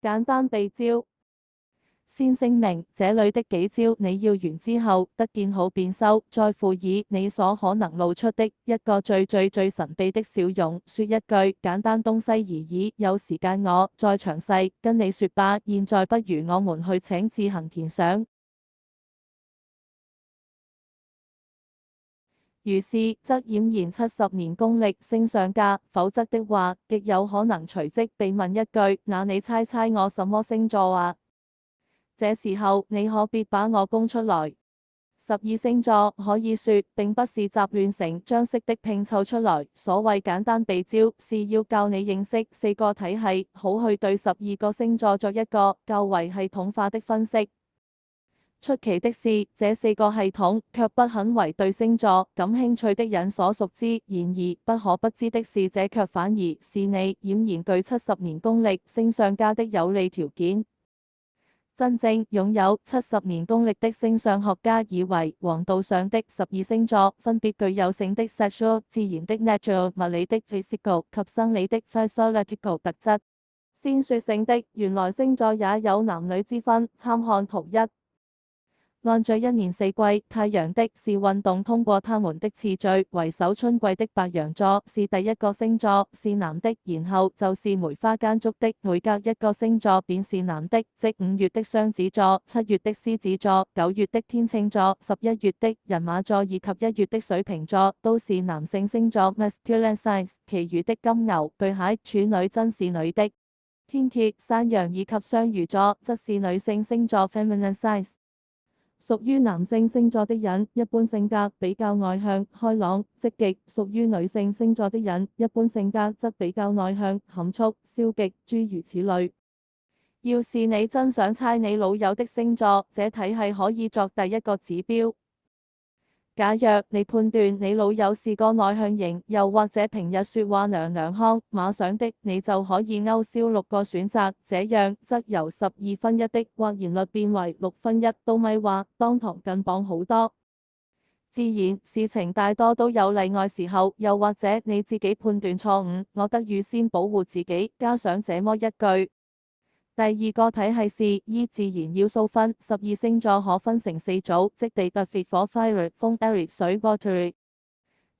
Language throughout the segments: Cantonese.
簡單秘招。先聲明，這裏的幾招你要完之後，得見好便收，再附以你所可能露出的一個最神秘的笑容，說一句簡單東西而已。有時間我再詳細跟你說吧。現在不如我們去請自行填上。如是，則儼然70年功力升上架，否則的話，極有可能隨即被問一句：那你猜猜我什麼星座啊？這時候你可別把我供出來。12星座可以說並不是雜亂成章式的拼湊出來，所謂簡單秘招是要教你認識4個體系，好去對12個星座作一個較為系統化的分析。出奇的是，這4個系統卻不很為對星座感興趣的人所熟知。然而不可不知的是，這卻反而是你儼然具70年功力升上家的有利條件。真正擁有70年功力的星相學家以為，黃道上的12星座分別具有性的 sexual 自然的 natural 物理的 physical 及生理的 physiological 特質。先說性的，原來星座也有男女之分，參看圖1。按照一年四季，太陽的是運動通過他們的次序，為首春季的白羊座是第一個星座，是男的，然後就是梅花間竹的，每隔一個星座便是男的，即5月的雙子座、7月的獅子座、9月的天秤座、11月的人馬座以及1月的水瓶座，都是男性星座 masculine signs， 其餘的金牛、巨蟹、處女真是女的，天蠍、山羊以及雙魚座則是女性星座 feminine signs。屬於男性星座的人，一般性格比較外向、開朗、積極；屬於女性星座的人，一般性格則比較內向、含蓄、消極，諸如此類。要是你真想猜你老友的星座，這體系可以作第一個指標。假若你判斷你老友是個內向型，又或者平日說話娘娘腔、馬上的，你就可以勾銷6個選擇，這樣則由12分1的或然率變為6分1，都咪話當堂更棒好多。自然，事情大多都有例外時候，又或者你自己判斷錯誤，我得預先保護自己，加上這麼一句。第二個體系是依自然要素分，12星座可分成4組，即地特別火 fire、風 air、水 water。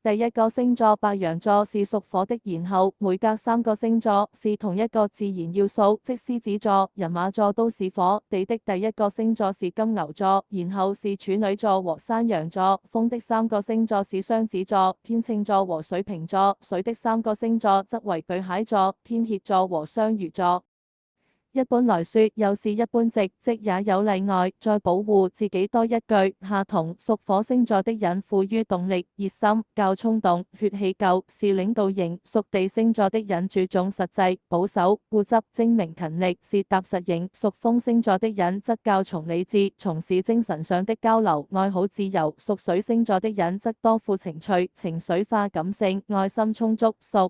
第一個星座白羊座是屬火的，然後每隔3個星座是同一個自然要素，即獅子座、人馬座都是火。地的第一個星座是金牛座，然後是處女座和山羊座。風的3個星座是雙子座、天秤座和水瓶座。水的3個星座則為巨蟹座、天蠍座和雙魚座。一般來說，又是一般值，即也有例外。再保護自己多一句，下同屬火星座的人富於動力、熱心、較衝動、血氣夠，是領導型；屬地星座的人注重實際、保守、固執、精明、勤力，是踏實型；屬風星座的人則較從理智，從事精神上的交流，愛好自由；屬水星座的人則多富情趣，情緒化、感性，愛心充足。屬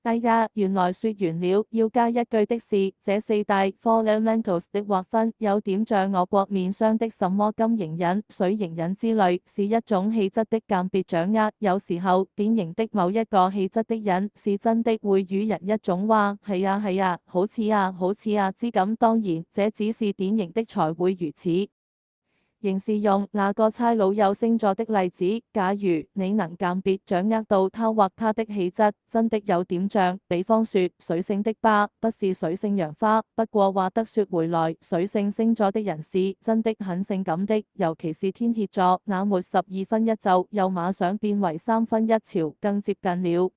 哎呀，原來說完了，要加一句的是，這4大 Four Elementals 的劃分，有點像我國面上的什麼金型人、水型人之類，是一種氣質的鑑別掌握。有時候，典型的某一個氣質的人，是真的會與人一種話，係啊係啊，好似啊好似啊之感。當然，這只是典型的才會如此。仍是用那個猜老友星座的例子，假如你能鑑別掌握到他或她的氣質，真的有點像，比方說水性的疤，不是水性楊花。不過話得說回來，水性星座的人是真的很性感的，尤其是天蠍座，那沒12分1就又馬上變為3分1潮，更接近了。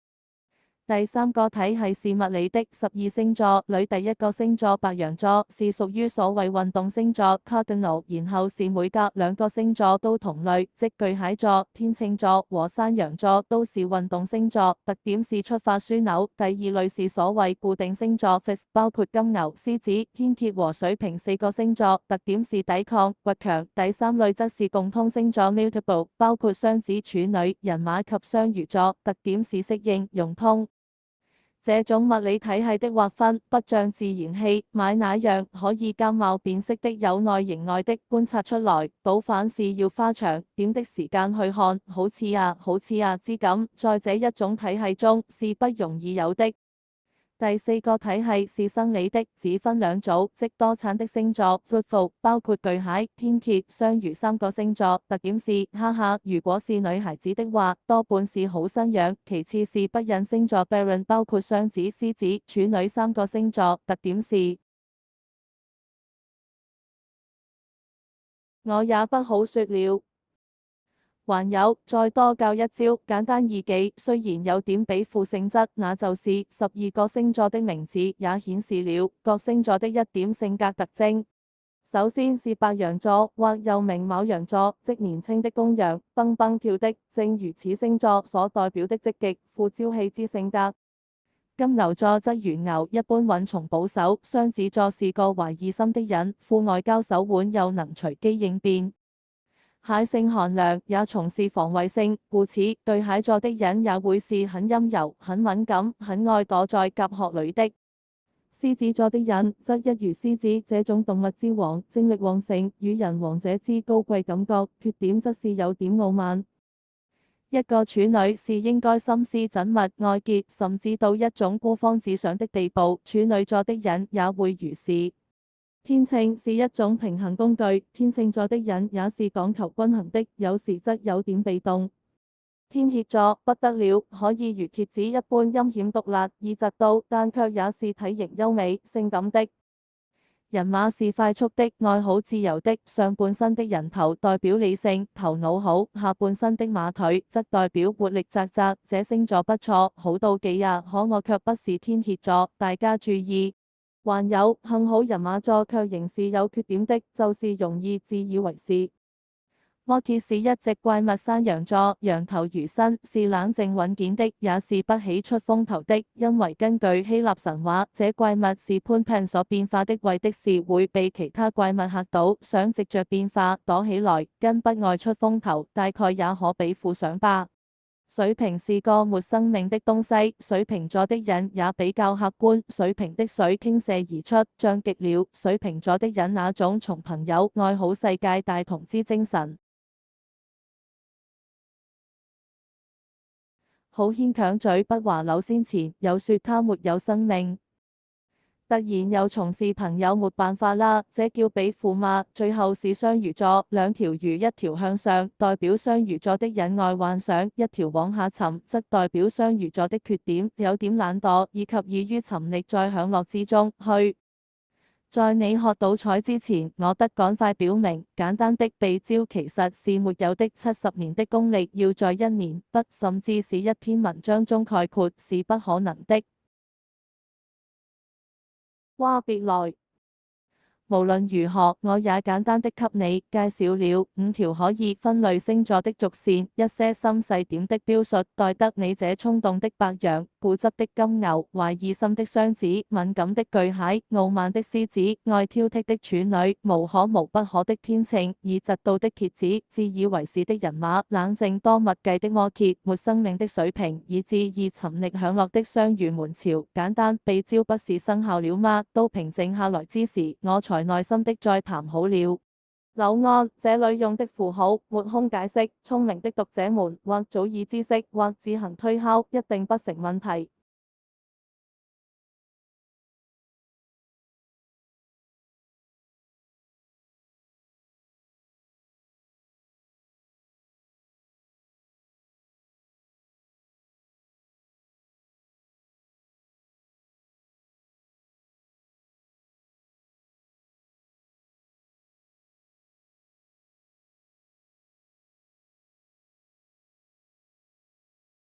第三個體系是物理的12星座裏第一個星座白羊座是屬於所謂運動星座 cardinal， 然後是每隔2個星座都同類，即巨蟹座、天秤座和山羊座都是運動星座，特點是出發樞紐。第二類是所謂固定星座 fixed， 包括金牛、獅子、天蠍和水瓶4個星座，特點是抵抗、倔強。第三類則是共通星座 mutable， 包括雙子、處女、人馬及雙魚座，特點是適應、融通。這種物理體系的劃分，不像自然系買那樣可以鑑貌辨識的有內形外的觀察出來，倒反是要花長點的時間去看，好似啊之感，在這一種體系中是不容易有的。第四個體系是生理的，只分兩組，即多產的星座 fruitful， 包括巨蟹、天蠍、雙魚三個星座。特點是，哈哈，如果是女孩子的話，多半是好新樣。其次是不孕星座 barren， 包括雙子、獅子、處女三個星座。特點是，我也不好說了。還有，再多教一招，簡單易記，雖然有點比附性質，那就是12個星座的名字也顯示了各星座的一點性格特徵。首先是白羊座，或又名牡羊座，即年輕的公羊，蹦蹦跳的，正如此星座所代表的積極、富朝氣之性格。金牛座則如牛，一般穩重保守。雙子座是個懷疑心的人，富外交手腕又能隨機應變。蟹性寒涼，也從事防衛性，故此巨蟹座的人也會是很陰柔、很敏感、很愛躲在甲殼裏的。獅子座的人則一如獅子這種動物之王，精力旺盛，與人王者之高貴感覺，缺點則是有點傲慢。一個處女是應該心思縝密、愛潔，甚至到一種孤芳自賞的地步，處女座的人也會如是。天秤是一種平衡工具，天秤座的人也是講求均衡的，有時則有點被動。天蠍座不得了，可以如蠍子一般陰險毒辣，易嫉妒，但卻也是體型優美、性感的。人馬是快速的，愛好自由的，上半身的人頭代表理性，頭腦好；下半身的馬腿則代表活力扎扎。這星座不錯，好到極呀，可我卻不是天蠍座，大家注意。還有，幸好人馬座卻仍是有缺點的，就是容易自以為是。摩羯是一隻怪物山羊座，羊頭魚身，是冷靜穩健的，也是不喜出風頭的，因為根據希臘神話，這怪物是潘 pan 所變化的，為的是會被其他怪物嚇到，想藉着變化躲起來，跟不愛出風頭，大概也可比附上吧。水瓶是個沒生命的東西，水瓶座的人也比較客觀，水瓶的水傾瀉而出，漲極了。水瓶座的人那種從朋友愛好世界大同之精神，好牽強嘴不話柳先前有說他沒有生命。突然又從事朋友沒辦法啦，這叫比附嘛。最後是雙魚座，兩條魚一條向上，代表雙魚座的人愛幻想；一條往下沉，則代表雙魚座的缺點，有點懶惰，以及易於沉溺在享樂之中去。在你學到彩之前，我得趕快表明，簡單的秘招其實是沒有的。70年的功力要在1年不甚至是一篇文章中概括是不可能的。哇，別來！無論如何，我也簡單的給你介紹了5條可以分類星座的軸線，一些深細點的標述，待得你這衝動的白羊、固執的金牛、懷疑心的雙子、敏感的巨蟹、傲慢的獅子、愛挑剔的處女、無可無不可的天秤、易嫉妒的蠍子、自以為是的人馬、冷靜多默契的摩羯、沒生命的水瓶，以至易沉溺享樂的雙魚門潮。簡單秘招不是生效了嗎？都平靜下來之時，我才耐心的再談好了。柳暗這裏用的符號沒空解釋，聰明的讀者們或早已知悉，或自行推敲，一定不成問題。